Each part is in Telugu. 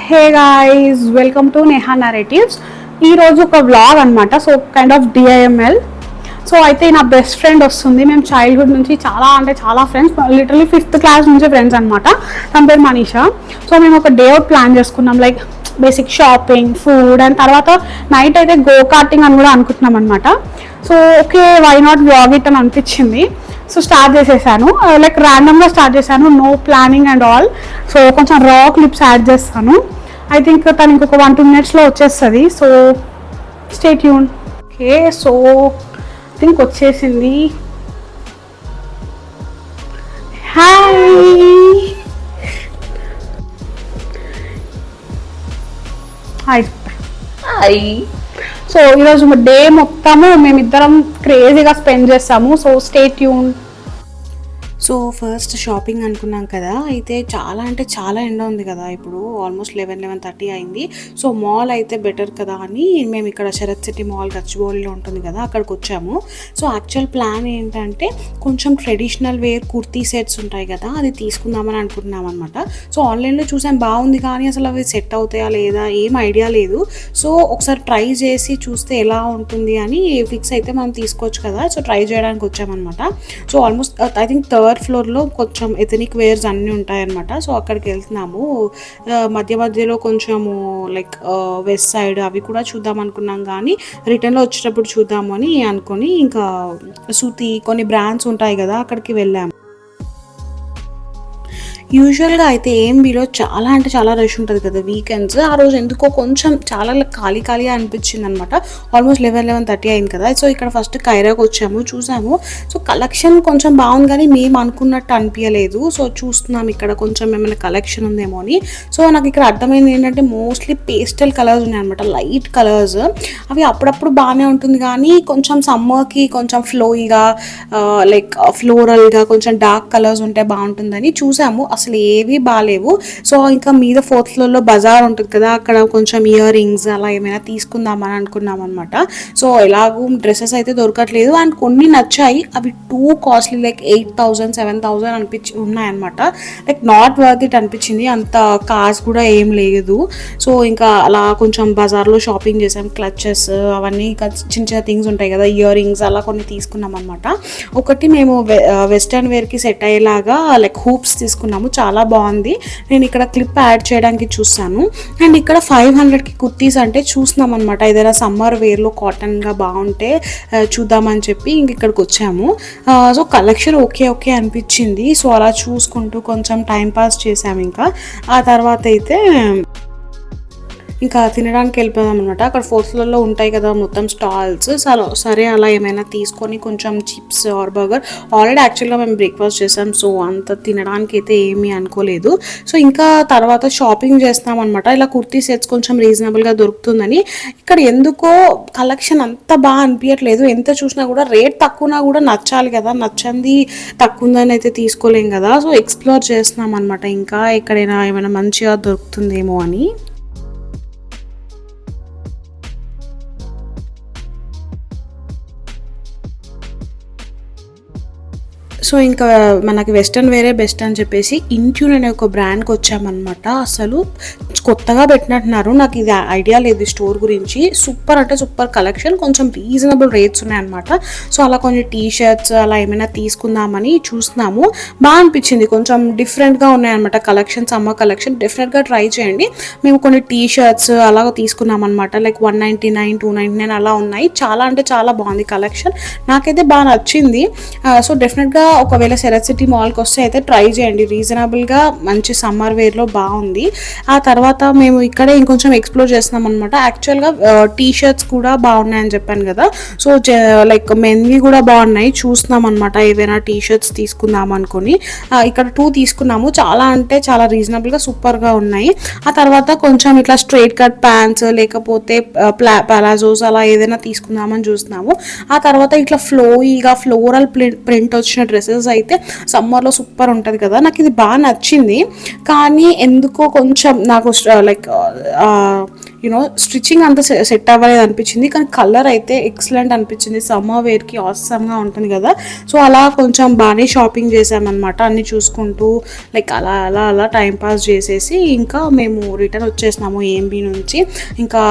Hey guys, welcome to Neha narratives. ఈరోజు ఒక వ్లాగ్ అనమాట. So kind of DIML. So అయితే నా బెస్ట్ ఫ్రెండ్ వస్తుంది. మేము చైల్డ్హుడ్ నుంచి చాలా ఫ్రెండ్స్, లిటరలీ 5th క్లాస్ నుంచి ఫ్రెండ్స్ అనమాట. తన పేరు మనీషా. సో మేము ఒక డే అవుట్ ప్లాన్ చేసుకున్నాం, like basic shopping, food, and తర్వాత నైట్ అయితే గో కార్టింగ్ అని కూడా అనుకుంటున్నాం అనమాట. So okay, why not vlog it అని అనిపించింది. సో స్టార్ట్ చేసేసాను, లైక్ ర్యాండమ్గా స్టార్ట్ చేశాను, no planning and all. So కొంచెం రా క్లిప్స్ యాడ్ చేస్తాను. ఐ థింక్ తను ఇంకొక 1-2 minutesలో వచ్చేస్తుంది. So stay tune. Okay, so I think వచ్చేసింది. Hi hi hi. సో ఈరోజు డే మొత్తము మేమిద్దరం క్రేజీగా స్పెండ్ చేస్తాము. So stay tune. So first shopping అనుకున్నాం కదా, అయితే చాలా ఎండ ఉంది కదా, ఇప్పుడు ఆల్మోస్ట్ 11-11:30 అయింది. సో మాల్ అయితే బెటర్ కదా అని మేము ఇక్కడ శరత్ సిటీ మాల్ గచ్చిబౌలిలో ఉంటుంది కదా, అక్కడికి వచ్చాము. సో యాక్చువల్ ప్లాన్ ఏంటంటే కొంచెం ట్రెడిషనల్ వేర్ కుర్తీ సెట్స్ ఉంటాయి కదా, అది తీసుకుందామని అనుకుంటున్నాం అనమాట. సో ఆన్లైన్లో చూసాం, బాగుంది, కానీ అసలు అవి సెట్ అవుతాయా లేదా ఏం ఐడియా లేదు. సో ఒకసారి ట్రై చేసి చూస్తే ఎలా ఉంటుంది అని ఫిక్స్ అయితే మనం తీసుకోవచ్చు కదా. సో ట్రై చేయడానికి వచ్చామన్నమాట. So almost I think 3rd ఫ్లోర్లో కొంచెం ఎథనిక్ వేర్స్ అన్నీ ఉంటాయన్నమాట. సో అక్కడికి వెళ్తున్నాము. మధ్యలో కొంచెము లైక్ వెస్ట్ సైడ్ అవి కూడా చూద్దాం అనుకున్నాం, కానీ రిటర్న్లో వచ్చేటప్పుడు చూద్దాము అని అనుకొని ఇంకా శృతి కొన్ని బ్రాండ్స్ ఉంటాయి కదా, అక్కడికి వెళ్ళాము. యూజువల్గా అయితే ఏఎంబీలో చాలా రష్ ఉంటుంది కదా వీకెండ్స్. ఆ రోజు ఎందుకో కొంచెం చాలా ఖాళీ అనిపించింది అనమాట. ఆల్మోస్ట్ 11-11:30 అయింది కదా. సో ఇక్కడ ఫస్ట్ కైరాకి వచ్చాము, చూసాము. సో కలెక్షన్ కొంచెం బాగుంది, కానీ మేము అనుకున్నట్టు అనిపించలేదు. సో చూస్తున్నాం ఇక్కడ కొంచెం ఏమైనా కలెక్షన్ ఉందేమో అని. సో నాకు ఇక్కడ అర్థమైంది ఏంటంటే మోస్ట్లీ పేస్టల్ కలర్స్ ఉన్నాయన్నమాట, లైట్ కలర్స్. అవి అప్పుడప్పుడు బాగానే ఉంటుంది, కానీ కొంచెం సమ్మర్కి కొంచెం ఫ్లోయిగా లైక్ ఫ్లోరల్గా కొంచెం డార్క్ కలర్స్ ఉంటే బాగుంటుందని చూసాము. అసలు ఏవి బాగాలేవు. సో ఇంకా మీద 4th ఫ్లోర్లో బజార్ ఉంటుంది కదా, అక్కడ కొంచెం ఇయర్ రింగ్స్ అలా ఏమైనా తీసుకుందామని అనుకున్నాం అనమాట. సో ఎలాగూ డ్రెస్సెస్ అయితే దొరకట్లేదు, అండ్ కొన్ని నచ్చాయి, అవి టూ కాస్ట్లీ, లైక్ 8,000-7,000 ఉన్నాయన్నమాట. లైక్ నాట్ వర్త్ ఇట్ అనిపించింది, అంత కాస్ట్ కూడా ఏం లేదు. సో ఇంకా అలా కొంచెం బజార్లో షాపింగ్ చేసాం. క్లచెస్ అవన్నీ చిన్న థింగ్స్ ఉంటాయి కదా, ఇయర్ రింగ్స్ అలా కొన్ని తీసుకున్నాం అనమాట. ఒకటి మేము వెస్టర్న్ వేర్కి సెట్ అయ్యేలాగా లైక్ హూప్స్ తీసుకున్నాము, చాలా బాగుంది. నేను ఇక్కడ క్లిప్ యాడ్ చేయడానికి చూస్తాను. అండ్ ఇక్కడ 500కి కుర్తీస్ అంటే చూస్తున్నాం అనమాట, ఏదైనా సమ్మర్ వేర్లో కాటన్గా బాగుంటే చూద్దామని చెప్పి ఇంక ఇక్కడికి వచ్చాము. సో కలెక్షన్ ఓకే అనిపించింది. సో అలా చూసుకుంటూ కొంచెం టైం పాస్ చేసాము. ఇంకా ఆ తర్వాత అయితే ఇంకా తినడానికి వెళ్ళిపోదాం అనమాట. అక్కడ 4th ఫ్లోర్లో ఉంటాయి కదా మొత్తం స్టాల్స్. సరే అలా ఏమైనా తీసుకొని కొంచెం చిప్స్ ఆర్ బర్గర్, ఆల్రెడీ యాక్చువల్గా మేము బ్రేక్ఫాస్ట్ చేసాం, సో అంత తినడానికి అయితే ఏమీ అనుకోలేదు. సో ఇంకా తర్వాత షాపింగ్ చేస్తాం అనమాట. ఇలా కుర్తీ సెట్స్ కొంచెం రీజనబుల్గా దొరుకుతుందని. ఇక్కడ ఎందుకో కలెక్షన్ అంత బాగా అనిపించట్లేదు, ఎంత చూసినా కూడా రేట్ తక్కువనా కూడా నచ్చాలి కదా, నచ్చంది తక్కువ ఉందని అయితే తీసుకోలేం కదా. సో ఎక్స్ప్లోర్ చేస్తున్నాం అనమాట, ఇంకా ఎక్కడైనా ఏమైనా మంచిగా దొరుకుతుందేమో అని. సో ఇంకా మనకి వెస్టర్న్ వేరే బెస్ట్ అని చెప్పేసి ఇంట్యూన్ అనే ఒక బ్రాండ్కి వచ్చామన్నమాట. అసలు కొత్తగా పెట్టినట్టున్నారు, నాకు ఇది ఐడియా లేదు స్టోర్ గురించి. సూపర్ అంటే సూపర్ కలెక్షన్, కొంచెం రీజనబుల్ రేట్స్ ఉన్నాయన్నమాట. సో అలా కొన్ని టీ-షర్ట్స్ అలా ఏమైనా తీసుకుందామని చూస్తున్నాము. బాగా అనిపించింది, కొంచెం డిఫరెంట్గా ఉన్నాయన్నమాట కలెక్షన్. సమ్మర్ కలెక్షన్ డెఫినెట్గా ట్రై చేయండి. మేము కొన్ని టీ-షర్ట్స్ అలా తీసుకున్నాం అనమాట, లైక్ 199, 299 అలా ఉన్నాయి. చాలా బాగుంది కలెక్షన్, నాకైతే బాగా నచ్చింది. సో డెఫినెట్గా ఒకవేళ శరత్ సిటీ మాల్కి వస్తే అయితే ట్రై చేయండి, రీజనబుల్గా మంచి సమ్మర్ వేర్లో బాగుంది. ఆ తర్వాత మేము ఇక్కడే ఇంకొంచెం ఎక్స్ప్లోర్ చేస్తున్నాం అనమాట. యాక్చువల్గా టీ-షర్ట్స్ కూడా బాగున్నాయని చెప్పాను కదా, సో లైక్ మెన్వి కూడా బాగున్నాయి, చూస్తున్నాం అనమాట. ఏదైనా టీ-షర్ట్స్ తీసుకుందాం అనుకుని ఇక్కడ 2 తీసుకున్నాము. చాలా రీజనబుల్గా సూపర్గా ఉన్నాయి. ఆ తర్వాత కొంచెం ఇట్లా స్ట్రైట్ కట్ ప్యాంట్స్ లేకపోతే ప్లాజోస్ అలా ఏదైనా తీసుకుందామని చూస్తున్నాము. ఆ తర్వాత ఇట్లా ఫ్లోరల్ ప్రింట్ వచ్చిన డ్రెస్సెస్ అయితే సమ్మర్లో సూపర్ ఉంటుంది కదా, నాకు ఇది బాగా నచ్చింది. కానీ ఎందుకో కొంచెం నాకు లైక్ స్టిచ్చింగ్ అంత సెట్ అవ్వలేదు అనిపించింది, కానీ కలర్ అయితే ఎక్సలెంట్ అనిపించింది. సమ్మర్ వేర్కి ఆసమ్గా ఉంటుంది కదా, సో అలా కొంచెం బాగానే షాపింగ్ చేసామన్నమాట. అన్నీ చూసుకుంటూ లైక్ అలా అలా అలా టైం పాస్ చేసేసి ఇంకా మేము రిటర్న్ వచ్చేసినాము ఏఎంబీ నుంచి. ఇంకా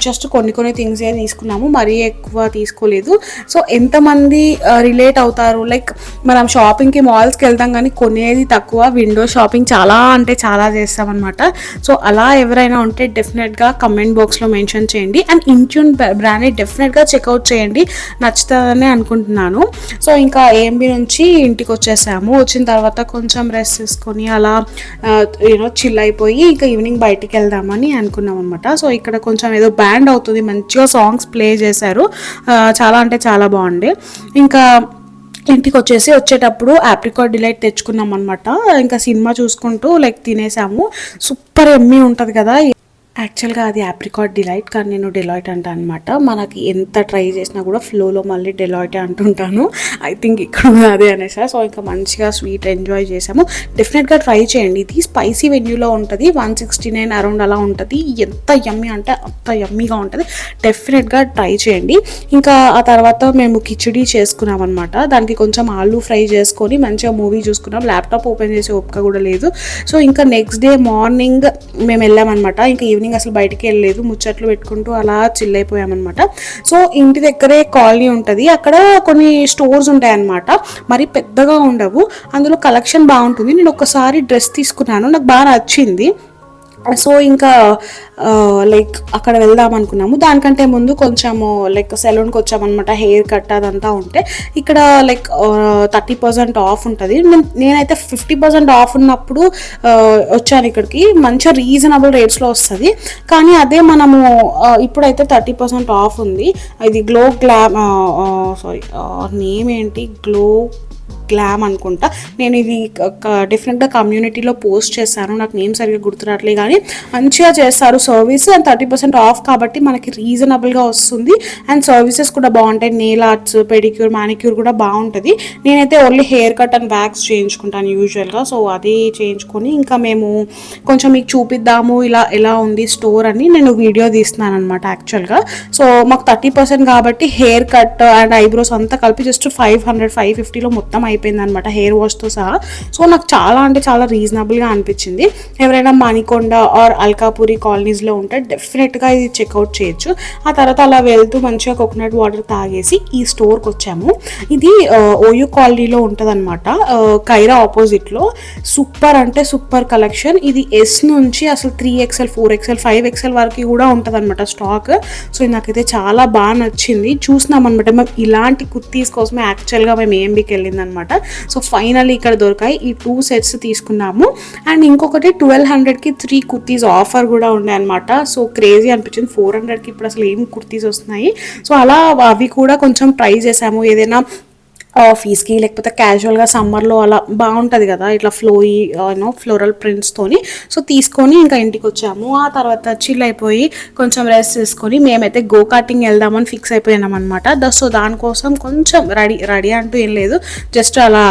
జస్ట్ కొన్ని థింగ్స్ ఏ తీసుకున్నాము, మరీ ఎక్కువ తీసుకోలేదు. సో ఎంతమంది రిలేట్ అవుతారు, లైక్ మనం షాపింగ్కి మాల్స్కి వెళ్తాం కానీ కొనేది తక్కువ, విండో షాపింగ్ చాలా అంటే చాలా చేస్తామన్నమాట. సో అలా ఎవరైనా ఉంటే డెఫినెట్గా కమెంట్ బాక్స్లో మెన్షన్ చేయండి. అండ్ ఇంట్యూన్ బ్రాండ్ని డెఫినెట్గా చెక్అవుట్ చేయండి, నచ్చుతుందని అనుకుంటున్నాను. సో ఇంకా ఏఎంబీ నుంచి ఇంటికి వచ్చేసాము. వచ్చిన తర్వాత కొంచెం రెస్ట్ తీసుకొని అలా చిల్ అయిపోయి ఇంకా ఈవినింగ్ బయటికి వెళ్దామని అనుకున్నాం అనమాట. సో ఇక్కడ కొంచెం ఏదో బ్యాండ్ అవుతుంది, మంచిగా సాంగ్స్ ప్లే చేశారు, చాలా అంటే చాలా బాగుండే. ఇంకా ఇంటికి వచ్చేటప్పుడు ఆప్రికాట్ డిలైట్ తెచ్చుకున్నాం అనమాట. ఇంకా సినిమా చూసుకుంటూ లైక్ తినేసాము. సూపర్ ఎమ్మీ ఉంటుంది కదా. యాక్చువల్గా అది ఆప్రికాట్ డిలైట్, కానీ నేను డెలాయిట్ అంటాను అనమాట. మనకి ఎంత ట్రై చేసినా కూడా ఫ్లోలో మళ్ళీ డెలాయిటే అంటుంటాను. ఐ థింక్ ఇక్కడ అదే అనేసా. సో ఇంకా మంచిగా స్వీట్ ఎంజాయ్ చేసాము. డెఫినెట్గా ట్రై చేయండి. ఇది స్పైసీ వెన్యూలో ఉంటుంది, 169 అరౌండ్ అలా ఉంటుంది. ఎంత యమ్మీ అంటే అంత యమ్మీగా ఉంటుంది, డెఫినెట్గా ట్రై చేయండి. ఇంకా ఆ తర్వాత మేము కిచిడి చేసుకున్నాం అనమాట. దానికి కొంచెం ఆలూ ఫ్రై చేసుకొని మంచిగా మూవీ చూసుకున్నాం. ల్యాప్టాప్ ఓపెన్ చేసే ఓపిక కూడా లేదు. సో ఇంకా నెక్స్ట్ డే మార్నింగ్ మేము వెళ్ళామన్నమాట. ఇంకా ఈవినింగ్ అసలు బయటికి వెళ్ళలేదు, ముచ్చట్లు పెట్టుకుంటూ అలా చిల్ అయిపోయామన్నమాట. సో ఇంటి దగ్గరే కాలనీ ఉంటుంది, అక్కడ కొన్ని స్టోర్స్ ఉంటాయి అన్నమాట. మరి పెద్దగా ఉండవు, అందులో కలెక్షన్ బాగుంటుంది. నేను ఒకసారి డ్రెస్ తీసుకున్నాను, నాకు బాగా నచ్చింది. సో ఇంకా లైక్ అక్కడ వెళ్దాం అనుకున్నాము. దానికంటే ముందు కొంచెము లైక్ సెలూన్కి వచ్చామన్నమాట. హెయిర్ కట్ అదంతా ఉంటే ఇక్కడ లైక్ 30% ఆఫ్ ఉంటుంది. నేనైతే 50% ఆఫ్ ఉన్నప్పుడు వచ్చాను ఇక్కడికి. మంచిగా రీజనబుల్ రేట్స్లో వస్తుంది. కానీ అదే మనము ఇప్పుడైతే 30% ఆఫ్ ఉంది. ఇది గ్లో గ్లామ్ నేమ్ ఏంటి, గ్లామ్ అనుకుంటా. నేను ఇది డిఫరెంట్గా కమ్యూనిటీలో పోస్ట్ చేశాను, నాకు నేమ్ సరిగ్గా గుర్తురాట్లే, కానీ మంచిగా చేస్తారు సర్వీస్. అండ్ 30% ఆఫ్ కాబట్టి మనకి రీజనబుల్గా వస్తుంది. అండ్ సర్వీసెస్ కూడా బాగుంటాయి. నెయిల్ ఆర్ట్స్, పెడిక్యూర్, మానిక్యూర్ కూడా బాగుంటుంది. నేనైతే only haircut and wax చేయించుకుంటాను యూజువల్గా. సో అది చేయించుకొని ఇంకా మేము కొంచెం మీకు చూపిద్దాము ఇలా ఎలా ఉంది స్టోర్ అని నేను వీడియో తీస్తున్నాను అనమాట యాక్చువల్గా. సో మాకు 30% కాబట్టి హెయిర్ కట్ అండ్ ఐబ్రోస్ అంతా కలిపి జస్ట్ 550లో మొత్తం అయిపోయింది అనమాట, హెయిర్ వాష్తో సహా. సో నాకు చాలా అంటే చాలా రీజనబుల్గా అనిపించింది. ఎవరైనా మణికొండ ఆర్ అల్కాపురి కాలనీస్లో ఉంటే డెఫినెట్గా ఇది చెక్అవుట్ చేయొచ్చు. ఆ తర్వాత అలా వెళ్తూ మంచిగా కోకోనట్ వాటర్ తాగేసి ఈ స్టోర్కి వచ్చాము. ఇది ఓయూ కాలనీలో ఉంటుంది అనమాట, కైరా ఆపోజిట్లో. సూపర్ అంటే సూపర్ కలెక్షన్. ఇది ఎస్ నుంచి అసలు 3XL, 4XL, 5XL వరకు కూడా ఉంటుంది అనమాట స్టాక్. సో నాకైతే చాలా బాగా నచ్చింది. చూసినాం అనమాట, మేము ఇలాంటి కుర్తీస్ కోసమే యాక్చువల్గా మేము ఏఎంబీకి వెళ్ళింది అనమాట. సో ఫైనల్లీ ఇక్కడ దొరికాయి. ఈ 2 సెట్స్ తీసుకున్నాము. అండ్ ఇంకొకటి 1200కి 3 కుర్తీస్ ఆఫర్ కూడా ఉండే అనమాట. సో క్రేజీ అనిపించింది. 400కి ఇప్పుడు అసలు ఏం కుర్తీస్ వస్తున్నాయి. సో అలా అవి కూడా కొంచెం ట్రై చేసాము. ఏదైనా ఆఫీస్కి లేకపోతే క్యాజువల్గా సమ్మర్లో అలా బాగుంటుంది కదా ఇట్లా ఫ్లోరల్ ప్రింట్స్తోని. సో తీసుకొని ఇంకా ఇంటికి వచ్చాము. ఆ తర్వాత చిల్ అయిపోయి కొంచెం రెస్ట్ చేసుకొని మేమైతే గో కార్టింగ్ వెళ్దామని ఫిక్స్ అయిపోయినాం అనమాట. సో దానికోసం కొంచెం రెడీ అంటూ ఏం లేదు, జస్ట్ అలా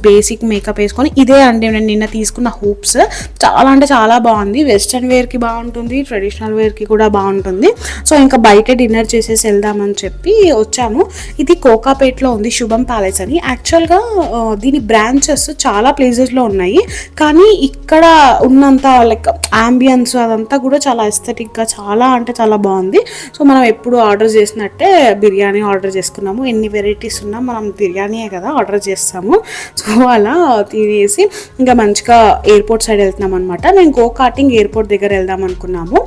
బేసిక్ మేకప్ వేసుకొని. ఇదే అండి నేను నిన్న తీసుకున్న హూప్స్. చాలా అంటే చాలా బాగుంది. వెస్ట్రన్ వేర్కి బాగుంటుంది, ట్రెడిషనల్ వేర్కి కూడా బాగుంటుంది. సో ఇంకా బయట డిన్నర్ చేసేసి వెళ్దామని చెప్పి వచ్చాము. ఇది కోకాపేట్లో ఉంది, శుభం ప్యాలెస్ అని. యాక్చువల్గా దీని బ్రాంచెస్ చాలా ప్లేసెస్లో ఉన్నాయి, కానీ ఇక్కడ ఉన్నంత లైక్ ఆంబియన్స్ అదంతా కూడా చాలా ఎస్థెటిక్గా చాలా అంటే చాలా బాగుంది. సో మనం ఎప్పుడు ఆర్డర్ చేసినట్టే బిర్యానీ ఆర్డర్ చేసుకున్నాము. ఎన్ని వెరైటీస్ ఉన్నా మనం బిర్యానీయే కదా ఆర్డర్ చేస్తాము. సో అలా తినేసి ఇంకా మంచిగా ఎయిర్పోర్ట్ సైడ్ వెళ్తున్నాం అనమాట. మేము గో కార్టింగ్ ఎయిర్పోర్ట్ దగ్గర వెళ్దాం అనుకున్నాము.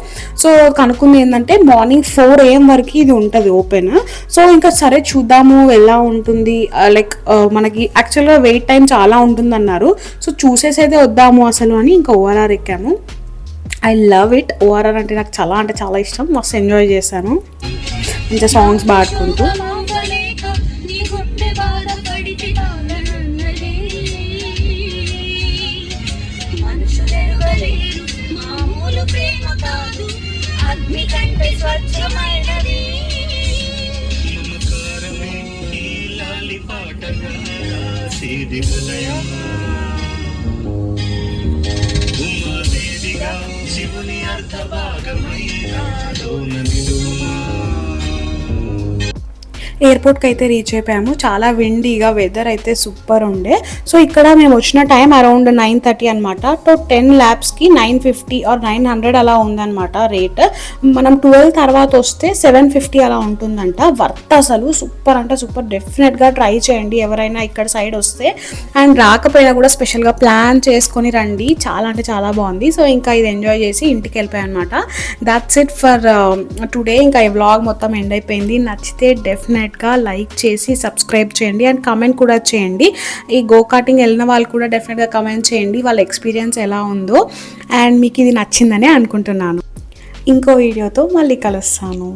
సో కనుక్కుంది ఏంటంటే మార్నింగ్ 4 AM వరకు ఇది ఉంటుంది ఓపెన్. సో ఇంకా సరే చూద్దాము ఎలా ఉంటుంది, లైక్ మనకి యాక్చువల్గా వెయిట్ టైం చాలా ఉంటుంది అన్నారు. సో చూసేసి అయితే వద్దాము అసలు అని ఇంకా ఓఆర్ఆర్ ఎక్కాము. I love it. ఓఆర్ఆర్ అంటే నాకు చాలా అంటే చాలా ఇష్టం. మస్తు ఎంజాయ్ చేశాను ఇంకా సాంగ్స్ పాడుకుంటూ. ఉమాదేవి ఎయిర్పోర్ట్కి అయితే రీచ్ అయిపోయాము. చాలా విండీగా, వెదర్ అయితే సూపర్ ఉండే. సో ఇక్కడ మేము వచ్చిన టైం అరౌండ్ 9:30 అనమాట. 10 ల్యాబ్స్కి 950 ఆర్ 900 అలా ఉందన్నమాట రేట్. మనం 12 తర్వాత వస్తే 750 అలా ఉంటుందంట. వర్త్ అసలు, సూపర్ అంటే సూపర్. డెఫినెట్గా ట్రై చేయండి ఎవరైనా ఇక్కడ సైడ్ వస్తే. అండ్ రాకపోయినా కూడా స్పెషల్గా ప్లాన్ చేసుకొని రండి. చాలా అంటే చాలా బాగుంది. సో ఇంకా ఇది ఎంజాయ్ చేసి ఇంటికి వెళ్ళిపోయాను అనమాట. That's it for today. ఇంకా ఈ వ్లాగ్ మొత్తం ఎండ్ అయిపోయింది. నచ్చితే డెఫినెట్గా లైక్ చేసి సబ్స్క్రైబ్ చేయండి అండ్ కామెంట్ కూడా చేయండి. ఈ గో కార్టింగ్ వెళ్ళిన వాళ్ళు కూడా డెఫినెట్గా కామెంట్ చేయండి వాళ్ళ ఎక్స్పీరియన్స్ ఎలా ఉందో. అండ్ మీకు ఇది నచ్చిందనే అనుకుంటున్నాను. ఇంకో వీడియోతో మళ్ళీ కలుస్తాను.